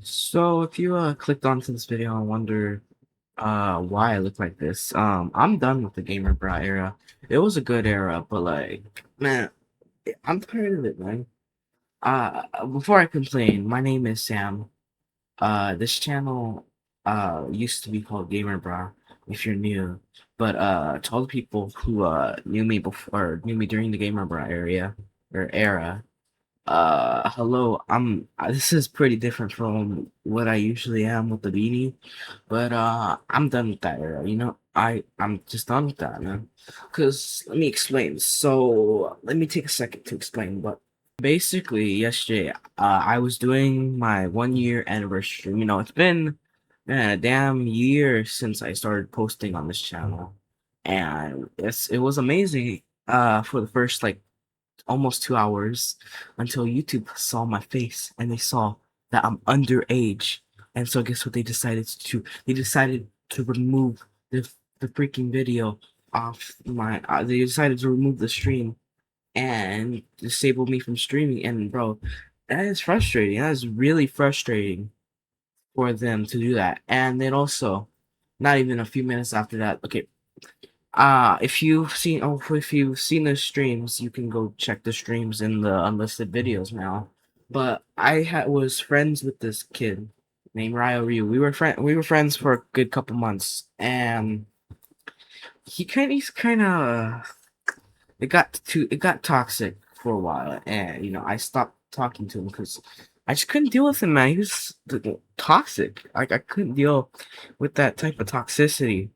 So if you clicked onto this video and wonder why I look like this, I'm done with the gamer bra era. It was a good era, but like man, I'm tired of it, man. Before I complain, my name is Sam. This channel used to be called Gamer Bra if you're new. But to all the people who knew me before knew me during the Gamer Bra era, hello. This is pretty different from what I usually am with the beanie, but I'm done with that era. I'm just done with that, man. Cause let me explain. So let me take a second to explain. But basically, yesterday, I was doing my 1 year anniversary. It's been a damn year since I started posting on this channel, and it was amazing. For the first like almost 2 hours until YouTube saw my face and they saw that I'm underage. And so guess what they decided to do? They decided to remove the freaking video off my they decided to remove the stream and disable me from streaming. And bro, that is frustrating. That is really frustrating for them to do that. And then also, not even a few minutes after that, okay, if you've seen the streams, you can go check the streams in the unlisted videos now. But was friends with this kid named Ryo Ryu. We were friends for a good couple months, and he's kind of it got toxic for a while, and I stopped talking to him because I just couldn't deal with him, man. He was toxic. Like I couldn't deal with that type of toxicity.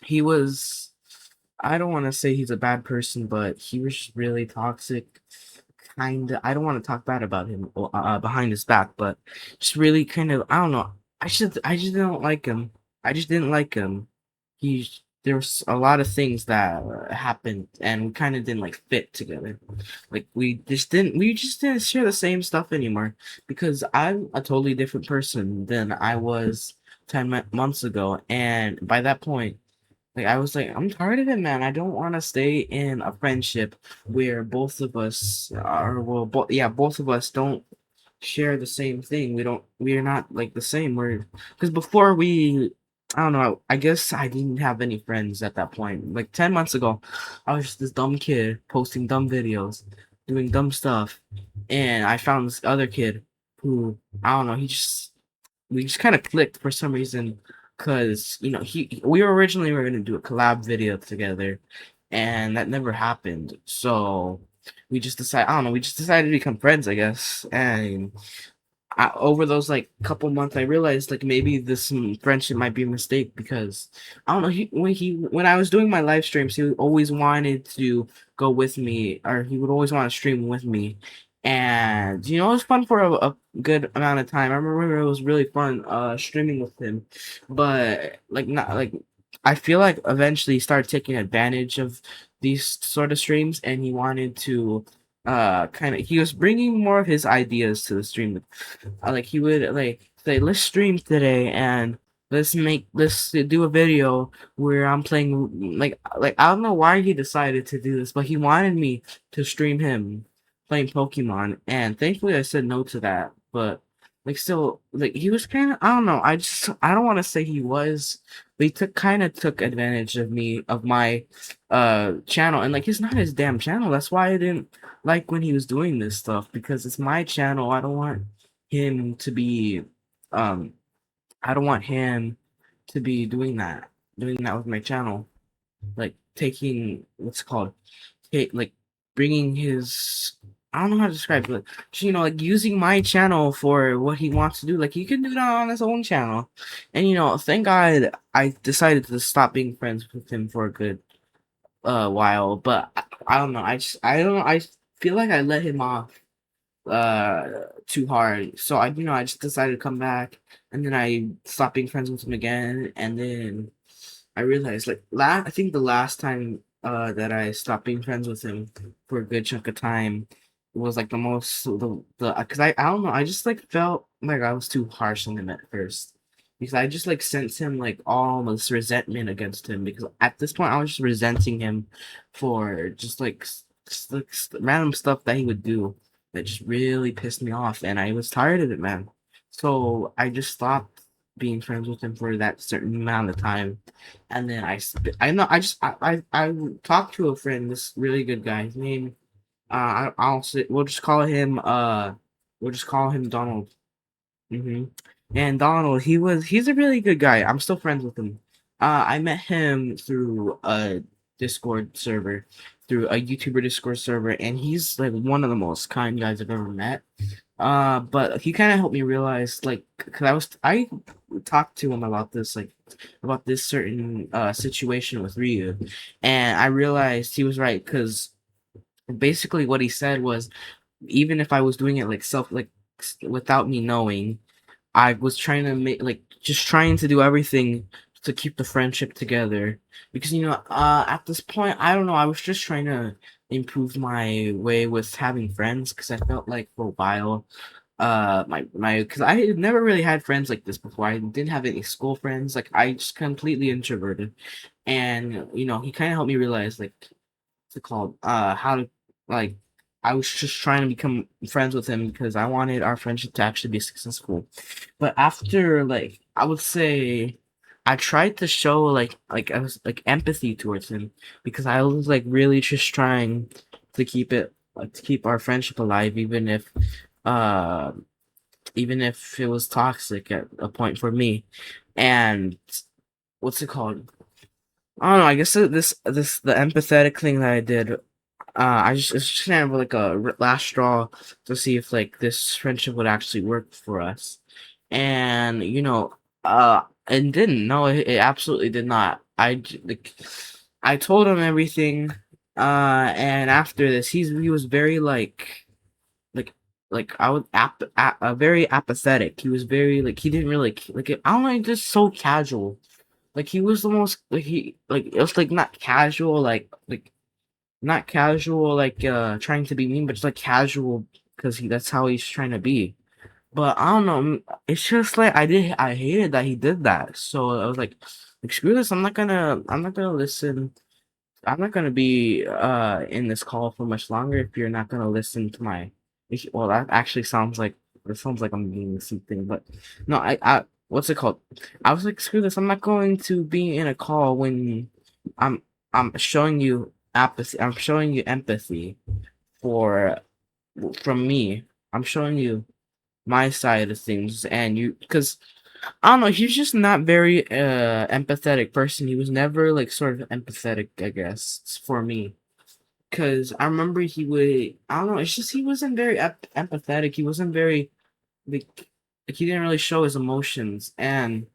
He was I don't want to say he's a bad person, but he was just really toxic. Kind of. I don't want to talk bad about him behind his back, but just really kind of. I don't know. I just didn't like him. I just didn't like him. There was a lot of things that happened, and we kind of didn't like fit together. Like we just didn't share the same stuff anymore because I'm a totally different person than I was 10 months ago, and by that point. Like I was like, I'm tired of it, man. I don't want to stay in a friendship where both of us are both of us don't share the same thing. We're not like the same. Because before I don't know. I guess I didn't have any friends at that point. Like 10 months ago, I was just this dumb kid posting dumb videos, doing dumb stuff, and I found this other kid who I don't know. We just kind of clicked for some reason because he we were gonna do a collab video together, and that never happened. So we just decided to become friends, I guess. And over those like couple months, I realized like maybe this friendship might be a mistake because I don't know. When I was doing my live streams, he always wanted to go with me, or he would always want to stream with me. And it was fun for a good amount of time. I remember it was really fun streaming with him, but like not like I feel like eventually he started taking advantage of these sort of streams, and he wanted to kind of he was bringing more of his ideas to the stream. Like he would like say, "Let's stream today and let's do a video where I'm playing." Like I don't know why he decided to do this, but he wanted me to stream him playing Pokemon, and thankfully I said no to that. But like still, like he was kind of I don't know. I don't want to say he was, but he took advantage of me of my channel, and like it's not his damn channel. That's why I didn't like when he was doing this stuff because it's my channel. Him to be um I don't want him to be doing that with my channel, like taking what's it called, like bringing his I don't know how to describe it, but just, like using my channel for what he wants to do. Like he can do that on his own channel, and thank God I decided to stop being friends with him for a good while. But I don't know. I don't know. I feel like I let him off too hard. So I just decided to come back, and then I stopped being friends with him again, and then I realized like I think the last time that I stopped being friends with him for a good chunk of time was like the because I don't know, I just like felt like I was too harsh on him at first. Because I just like sensed him like all this resentment against him because at this point I was just resenting him for just like random stuff that he would do that just really pissed me off, and I was tired of it, man. So I just stopped being friends with him for that certain amount of time, and then I know I talked to a friend, this really good guy. His name I'll say we'll just call him Donald. hmm And Donald, he's a really good guy. I'm still friends with him. I met him through a Discord server, through a YouTuber Discord server, and he's like one of the most kind guys I've ever met. But he kind of helped me realize, like, cause I talked to him about this, like, about this certain situation with Ryu, and I realized he was right, cause basically what he said was, even if I was doing it like without me knowing, I was trying to make like just trying to do everything to keep the friendship together, because at this point, I don't know, I was just trying to improve my way with having friends, because I felt like for a while, my because I had never really had friends like this before. I didn't have any school friends. Like, I just completely introverted, and he kind of helped me realize, like, what's it called, how to, like, I was just trying to become friends with him because I wanted our friendship to actually be successful. But after, like, I would say, I tried to show, I was like empathy towards him, because I was like really just trying to keep our friendship alive, uh even if it was toxic at a point for me. And what's it called? I don't know. I guess the empathetic thing that I did. It's just kind of like a last straw to see if, like, this friendship would actually work for us, and it didn't. No, it absolutely did not. Like, I told him everything, and after this, he was very like I was very apathetic. He was very, like, he didn't really like it. I don't know, just so casual. Like, he was the most, like, it was like not casual, like not casual, like, trying to be mean, but just like casual because that's how he's trying to be. But I don't know. It's just like I hated that he did that. So I was like, screw this. I'm not gonna listen. I'm not gonna be in this call for much longer if you're not gonna listen to my. Well, that actually sounds like I'm being a thing, but no, I what's it called? I was like, screw this. I'm not going to be in a call when I'm I'm showing you apathy. I'm showing you empathy for from me. I'm showing you my side of things, and because I don't know, he's just not very empathetic person. He was never like sort of empathetic, I guess, for me. Cause I remember I don't know, it's just he wasn't very empathetic. He wasn't very like he didn't really show his emotions. And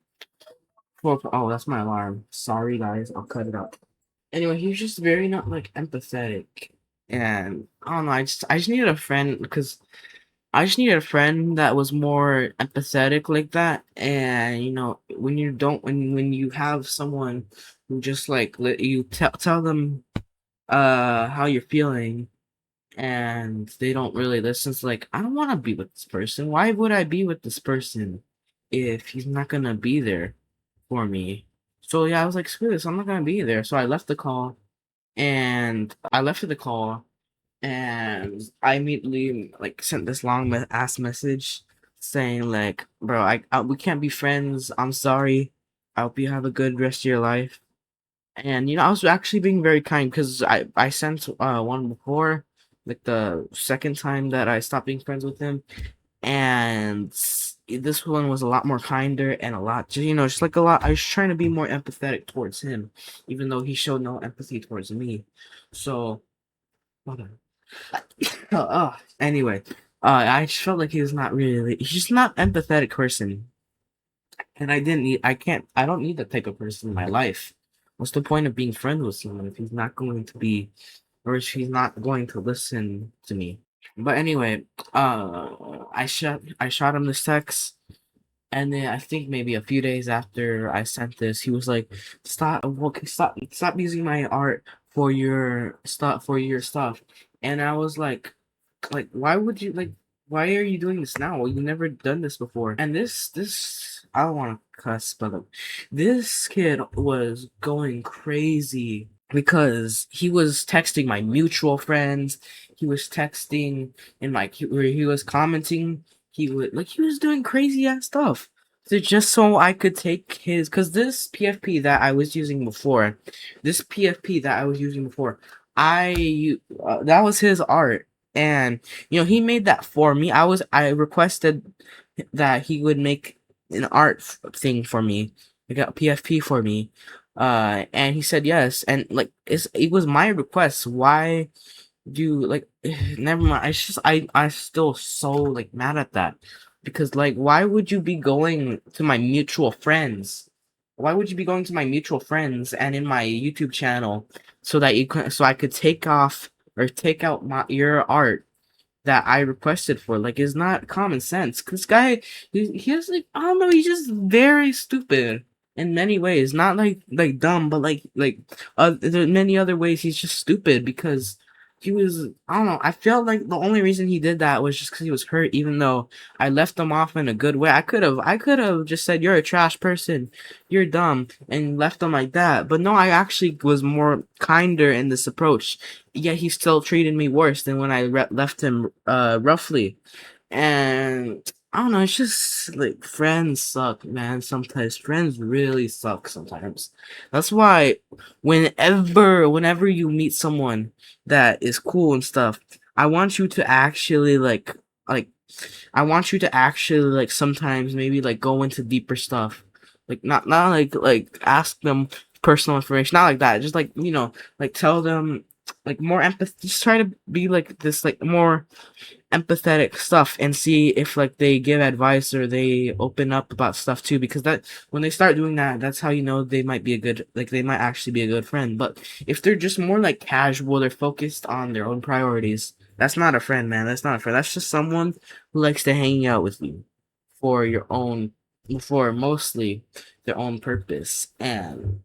oh, that's my alarm. Sorry guys, I'll cut it out. Anyway, he was just very not like empathetic. And I don't know, I just needed a friend, because I just needed a friend that was more empathetic like that. And when you don't, when you have someone who just like let you tell them how you're feeling, and they don't really listen, it's like, I don't want to be with this person. Why would I be with this person if he's not gonna be there for me? So yeah, I was like, screw this, I'm not gonna be there. So I left the call, and I left the call, and I immediately like sent this long ass message saying, like, bro, we can't be friends. I'm sorry. I hope you have a good rest of your life. And I was actually being very kind, because I sent one before, like the second time that I stopped being friends with him, and this one was a lot more kinder, and a lot just like a lot. I was trying to be more empathetic towards him, even though he showed no empathy towards me. So. Hold on. Anyway, I just felt like he was not really. He's just not empathetic person, and I didn't need. I can't. I don't need that type of person in my life. What's the point of being friends with someone if he's not going to be, or if he's not going to listen to me? But anyway, I shot him this text, and then I think maybe a few days after I sent this, he was like, stop using my art for your stuff." And I was like, why would you, like, why are you doing this now? Well, you never done this before. And this I don't want to cuss, but this kid was going crazy because he was texting my mutual friends. He was texting, and like he was commenting. he was doing crazy ass stuff. So just so I could take his, cause this PFP that I was using before, this PFP that I was using before, that was his art, and he made that for me. I requested that he would make an art thing for me, like a PFP for me, and he said yes, and like it was my request. Why? Dude, like, never mind. I still so like mad at that because like, why would you be going to my mutual friends? Why would you be going to my mutual friends and in my YouTube channel so that so I could take off or take out your art that I requested for? Like, it's not common sense. This guy, he has like, I don't know, he's just very stupid in many ways. Not like dumb, but like there many other ways he's just stupid because he was, I don't know. I felt like the only reason he did that was just because he was hurt. Even though I left him off in a good way, I could have just said you're a trash person, you're dumb, and left him like that. But no, I actually was more kinder in this approach, yet he still treated me worse than when I left him roughly. And I don't know, it's just like friends suck, man. Sometimes friends really suck sometimes. That's why whenever you meet someone that is cool and stuff, I want you to actually like I want you to actually like sometimes maybe like go into deeper stuff. Like not like ask them personal information, not like that. Just like, like tell them like more empathy. Just try to be like this like more empathetic stuff and see if like they give advice or they open up about stuff too, because that when they start doing that, that's how you know they might be a good, like they might actually be a good friend. But if they're just more like casual, they're focused on their own priorities, that's not a friend, man. That's not a friend. That's just someone who likes to hang out with you for your own, for mostly their own purpose. And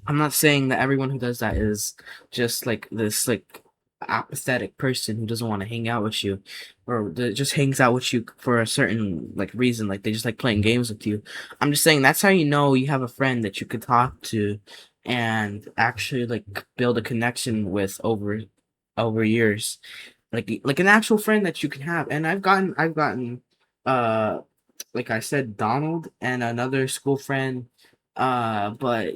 I'm not saying that everyone who does that is just like this like apathetic person who doesn't want to hang out with you, or that just hangs out with you for a certain like reason, like they just like playing games with you. I'm just saying that's how you know you have a friend that you could talk to and actually like build a connection with over years, like an actual friend that you can have. And I've gotten uh like I said, Donald and another school friend, but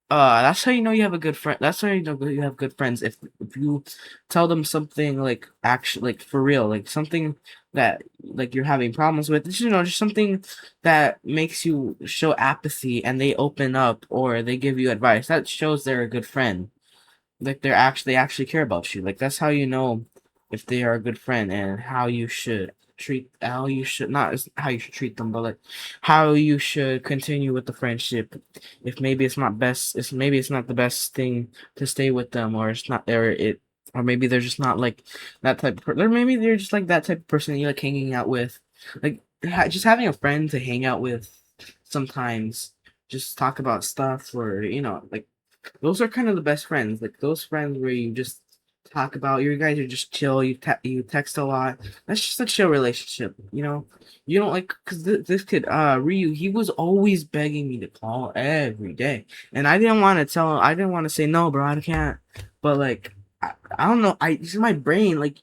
that's how you know you have a good friend. That's how you know you have good friends. If you tell them something like actually like for real, like something that like you're having problems with, just something that makes you show apathy and they open up or they give you advice. That shows they're a good friend. Like they actually care about you. Like that's how you know if they are a good friend and how you should not how you should treat them, but like how you should continue with the friendship. If maybe it's not best, it's maybe it's not the best thing to stay with them, or it's not, or maybe they're just not like that type of or maybe they're just like that type of person you like hanging out with. Like just having a friend to hang out with sometimes, just talk about stuff, or like those are kind of the best friends. Like those friends where you just talk about, you guys are just chill. You text a lot. That's just a chill relationship. You don't like, because this kid Ryu, he was always begging me to call every day, and I didn't want to tell him. I didn't want to say no, bro. I can't. But like I don't know. It's my brain. Like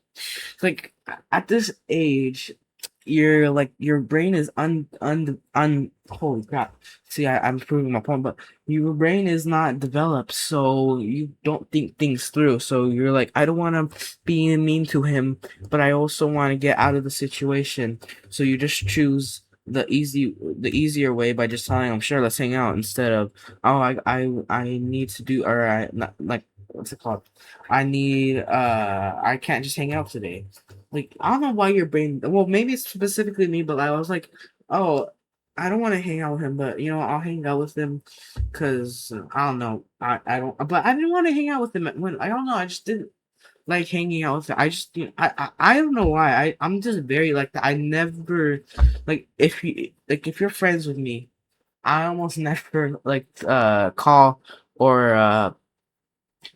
at this age, your brain is holy crap. See, I'm proving my point, but your brain is not developed, so you don't think things through. So you're like, I don't want to be mean to him, but I also want to get out of the situation. So you just choose the easier way by just telling him, sure, let's hang out, instead of, oh, I need to do, or I not like, what's it called? I can't just hang out today. Like, I don't know why your brain, well, maybe it's specifically me, but I was like, oh, I don't want to hang out with him, but I'll hang out with him because I don't know. I don't, but I didn't want to hang out with him when, I don't know. I just didn't like hanging out with him. I just, I don't know why. I'm just very like that. I never, like, if you're friends with me, I almost never like, call or,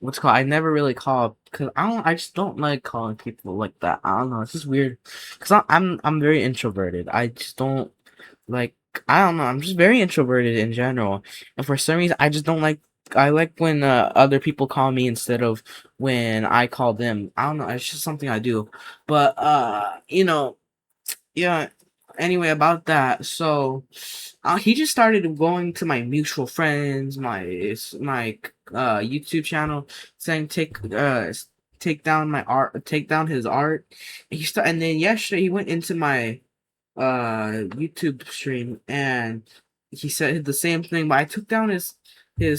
what's called, I never really call because I just don't like calling people like that. I don't know, it's just weird because I'm very introverted. I just don't like, I don't know, I'm just very introverted in general, and for some reason I just don't like, I like when other people call me instead of when I call them. I don't know, it's just something I do. But Yeah. Anyway, about that. So, he just started going to my mutual friends, my YouTube channel, saying take down my art, take down his art. And then yesterday he went into my YouTube stream and he said the same thing, but I took down his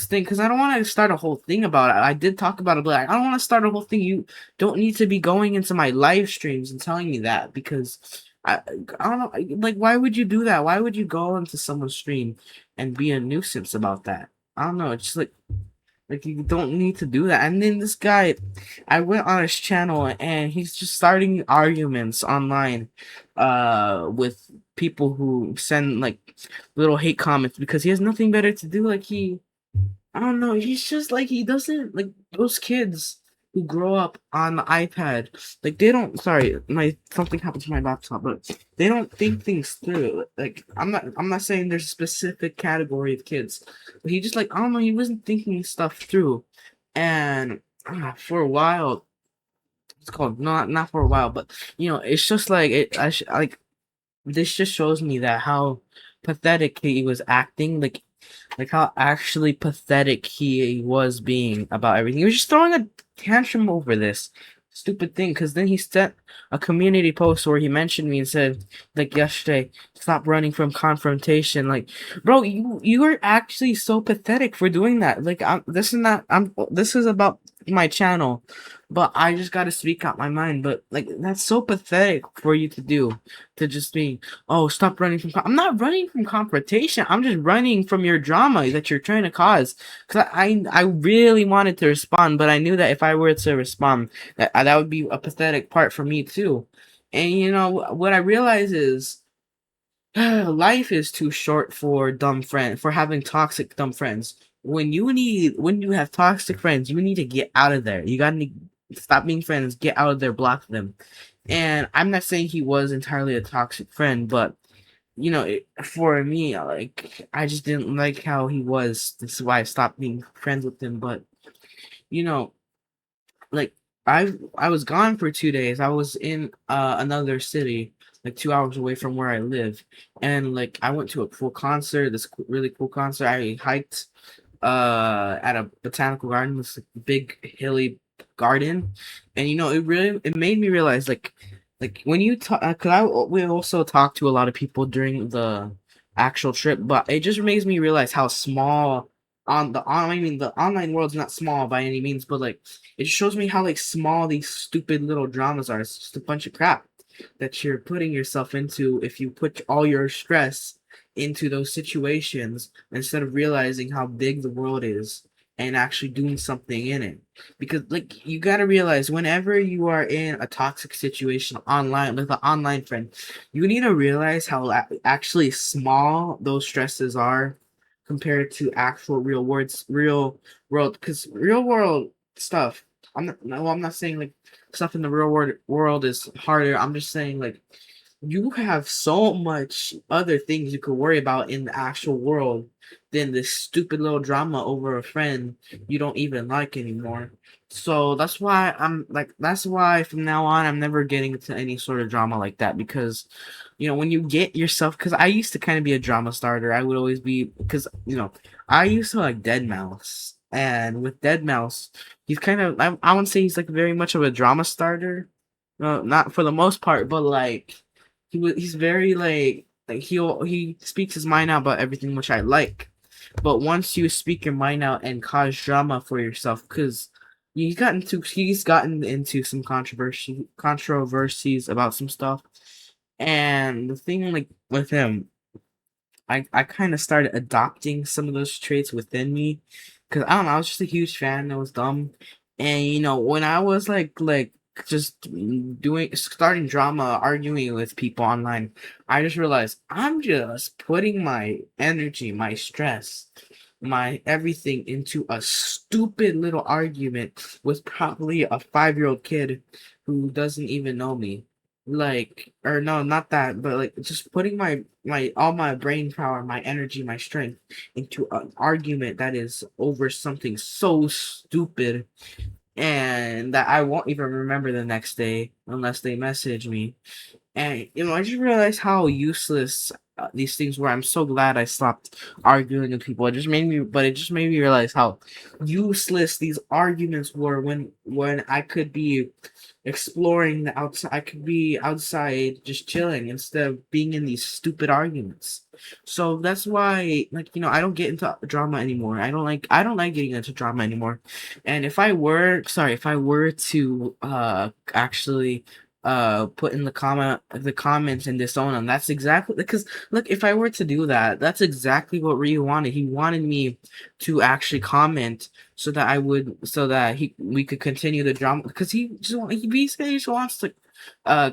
thing because I don't want to start a whole thing about it. I did talk about it, but I don't want to start a whole thing. You don't need to be going into my live streams and telling me that because I I don't know, like, why would you do that? Why would you go into someone's stream and be a nuisance about that? I don't know. It's just like you don't need to do that. And then this guy, I went on his channel and he's just starting arguments online, with people who send like little hate comments because he has nothing better to do. I don't know. He's just like he doesn't like those kids who grow up on the iPad. Like they don't. Sorry, my something happened to my laptop, but they don't think things through. Like I'm not saying there's a specific category of kids, but he just like I don't know. He wasn't thinking stuff through, and for a while, it's called not for a while, but it's just like it. Like this just shows me that how pathetic he was acting. Like how actually pathetic he was being about everything. He was just throwing a tantrum over this stupid thing. Because then he sent a community post where he mentioned me and said, like yesterday, stop running from confrontation. Like, bro, you are actually so pathetic for doing that. Like, this is not. This is about my channel, but I just gotta speak out my mind. But like, that's so pathetic for you to do. To just be, oh, stop running from. I'm not running from confrontation. I'm just running from your drama that you're trying to cause. Cause I really wanted to respond, but I knew that if I were to respond, that would be a pathetic part for me too. And what I realize is life is too short for having toxic dumb friends. When you have toxic friends, you need to get out of there. You gotta stop being friends, get out of there, block them. And I'm not saying he was entirely a toxic friend, but for me, like I just didn't like how he was. This is why I stopped being friends with him. But you know, like I was gone for 2 days. I was in another city, like 2 hours away from where I live, and like I went to a cool concert. This really cool concert. I hiked at a botanical garden, this big hilly garden, and it made me realize like when you talk, cause we also talked to a lot of people during the actual trip, but it just makes me realize how small I mean the online world's not small by any means, but like it shows me how like small these stupid little dramas are. It's just a bunch of crap that you're putting yourself into if you put all your stress into those situations instead of realizing how big the world is and actually doing something in it. Because like you gotta realize whenever you are in a toxic situation online with an online friend, you need to realize how actually small those stresses are compared to actual real world. Because real world stuff. I'm not saying like stuff in the real world is harder. I'm just saying like you have so much other things you could worry about in the actual world than this stupid little drama over a friend you don't even like anymore. So that's why from now on I'm never getting into any sort of drama like that because when you get yourself because I used to kind of be a drama starter. I would always be because I used to like Dead Mouse. And with Dead Mouse, he's kind of I wouldn't say he's like very much of a drama starter. No, not for the most part, but like he's very like he speaks his mind out about everything, which I like. But once you speak your mind out and cause drama for yourself, because he's gotten into some controversies about some stuff, and the thing like with him, I kind of started adopting some of those traits within me, because I don't know, I was just a huge fan. I was dumb, and when I was like just doing starting drama, arguing with people online, I just realized I'm just putting my energy, my stress, my everything into a stupid little argument with probably a 5-year-old kid who doesn't even know me. Like, or no, not that, but like just putting my all my brain power, my energy, my strength into an argument that is over something so stupid and that I won't even remember the next day unless they message me. And I just realized how useless these things were. I'm so glad I stopped arguing with people. It just made me realize how useless these arguments were when I could be exploring the outside. I could be outside just chilling instead of being in these stupid arguments. So that's why, I don't get into drama anymore. I don't like getting into drama anymore. And if I were to actually put in the comments and disown them, that's exactly because look, if I were to do that, that's exactly what Ryu wanted. He wanted me to actually comment so that we could continue the drama, because he basically just wants to uh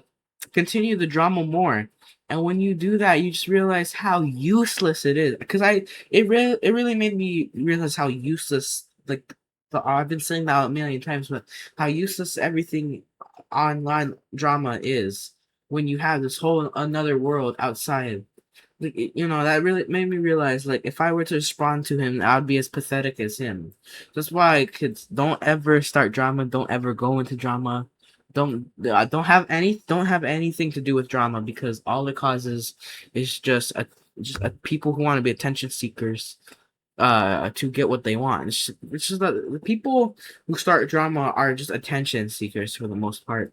continue the drama more. And when you do that, you just realize how useless it is. Because it really made me realize how useless, I've been saying that a million times, but how useless everything online drama is when you have this whole another world outside. That really made me realize, if I were to respond to him, I would be as pathetic as him. That's why, kids, don't ever start drama. Don't ever go into drama. Don't have anything to do with drama, because all it causes is just people who want to be attention seekers, to get what they want. It's just that the people who start drama are just attention seekers for the most part.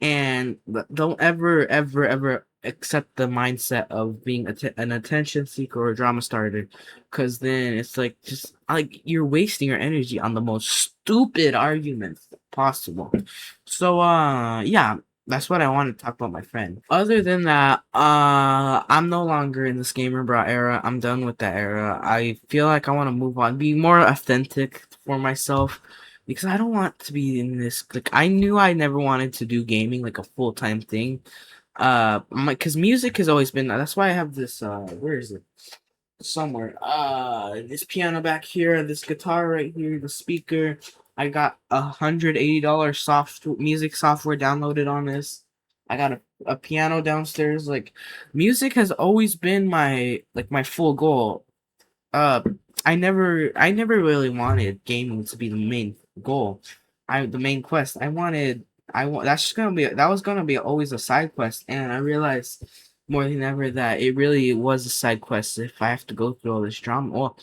And don't ever, ever, ever accept the mindset of being an attention seeker or a drama starter, because then it's just like you're wasting your energy on the most stupid arguments possible. So, yeah, that's what I want to talk about, my friend. Other than that, I'm no longer in this gamer bra era. I'm done with that era. I feel like I want to move on, be more authentic for myself, because I don't want to be in this. I knew I never wanted to do gaming like a full time thing. Because music has always been. That's why I have this. Where is it? Somewhere. This piano back here, this guitar right here, the speaker. I got $180 soft music software downloaded on this. I got a piano downstairs. Music has always been my full goal. uh, I never really wanted gaming to be the main goal. The main quest. That was gonna be always a side quest, and I realized more than ever that it really was a side quest if I have to go through all this drama. Well,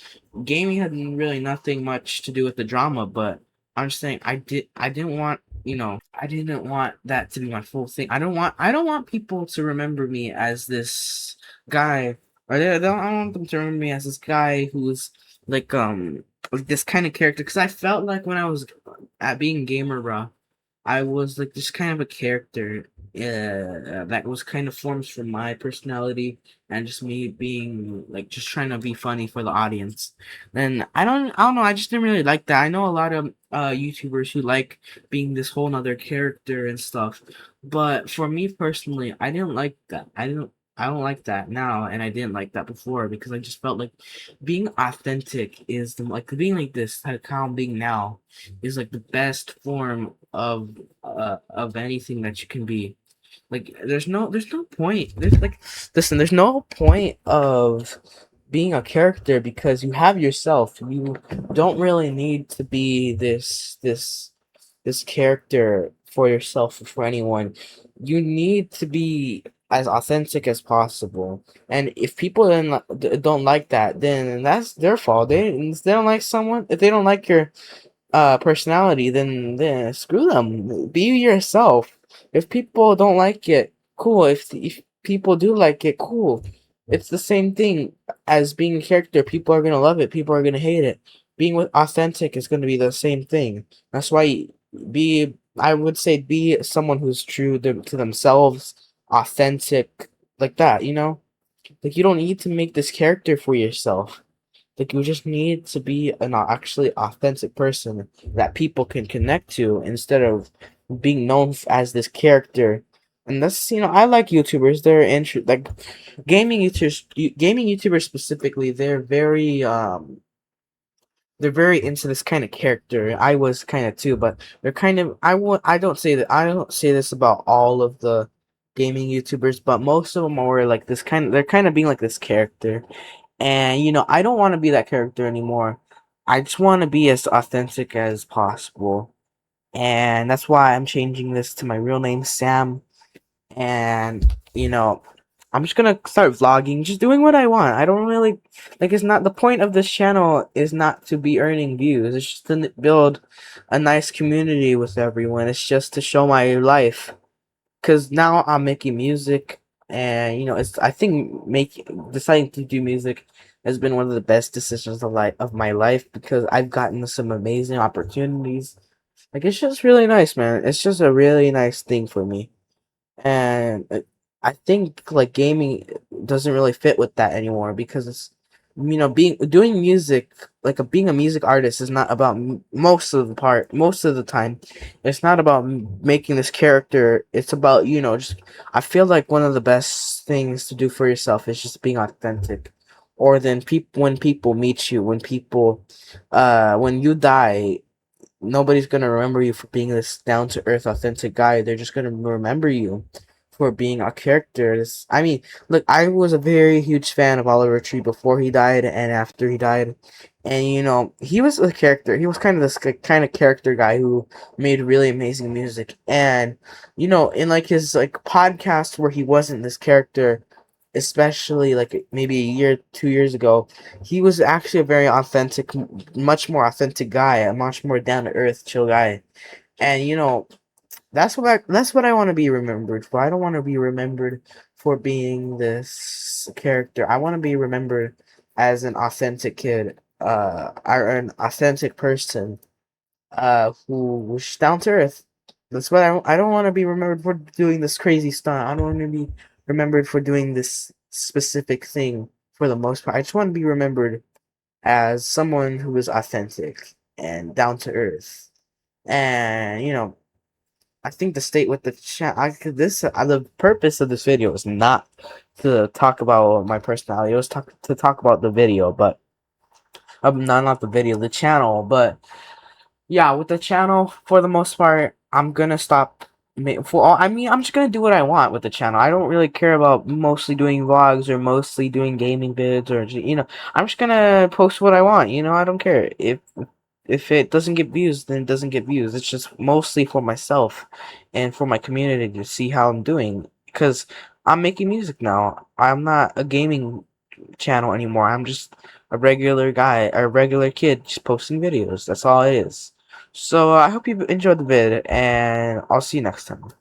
gaming had really nothing much to do with the drama, but I'm just saying I didn't want that to be my full thing. I don't want people to remember me as this guy, or I don't want them to remember me as this guy who's like um this kind of character, because I felt like when I was at being gamer raw, I was like just kind of a character that was kind of forms from my personality, and just me being like just trying to be funny for the audience. Then I don't know, I just didn't really like that. I know a lot of YouTubers who like being this whole nother character and stuff, but for me personally, I didn't like that. I don't like that now, and I didn't like that before, because I just felt like being authentic is being like this, like how I'm being now, is like the best form of anything that you can be. There's no point. There's no point of being a character, because you have yourself. You don't really need to be this character for yourself or for anyone. You need to be as authentic as possible. And if people don't like that, then that's their fault. They don't like someone. If they don't like your personality, then screw them. Be yourself. If people don't like it, cool. If people do like it, cool. It's the same thing as being a character. People are gonna love it. People are gonna hate it. Being with authentic is gonna be the same thing. That's why I would say, be someone who's true to themselves, authentic, like that. Like, you don't need to make this character for yourself. Like, you just need to be an actually authentic person that people can connect to, instead of being known as this character. And I like YouTubers. Gaming YouTubers specifically. They're very into this kind of character. I was kind of too, but they're kind of. I don't say this about all of the gaming YouTubers, but most of them are like this kind. They're kind of being like this character, and I don't want to be that character anymore. I just want to be as authentic as possible. And that's why I'm changing this to my real name, Sam. and I'm just gonna start vlogging, just doing what I want. I don't really like. It's not the point of this channel is not to be earning views. It's just to build a nice community with everyone. It's just to show my life. Cause now I'm making music, and it's. I think deciding to do music has been one of the best decisions of my life because I've gotten some amazing opportunities. Like it's just really nice, man. It's just a really nice thing for me. And I think like gaming doesn't really fit with that anymore because it's being doing music like being a music artist is not about most of the time it's not about making this character. It's about just I feel like one of the best things to do for yourself is just being authentic. Or then people when people meet you, when you die, nobody's gonna remember you for being this down to earth, authentic guy. They're just gonna remember you for being a character. I mean, look, I was a very huge fan of Oliver Tree before he died and after he died, and he was a character. He was kind of this kind of character guy who made really amazing music. And in like his like podcast where he wasn't this character, especially like maybe a year, 2 years ago, he was actually a very authentic, much more authentic guy, a much more down to earth, chill guy. And that's what I want to be remembered for. I don't want to be remembered for being this character. I want to be remembered as an authentic kid, or an authentic person, who was down to earth. That's what I don't want to be remembered for doing this crazy stunt. I don't want to be remembered for doing this specific thing for the most part. I just want to be remembered as someone who is authentic and down to earth. And I think the state with the chat. The purpose of this video is not to talk about my personality. It was to talk about the video, but not the video, the channel. But yeah, with the channel, for the most part, I'm gonna stop. I mean, I'm just gonna do what I want with the channel. I don't really care about mostly doing vlogs or mostly doing gaming vids or I'm just gonna post what I want. I don't care if it doesn't get views, then it doesn't get views. It's just mostly for myself and for my community to see how I'm doing because I'm making music now. I'm not a gaming channel anymore. I'm just a regular guy, a regular kid just posting videos. That's all it is. So I hope you enjoyed the vid, and I'll see you next time.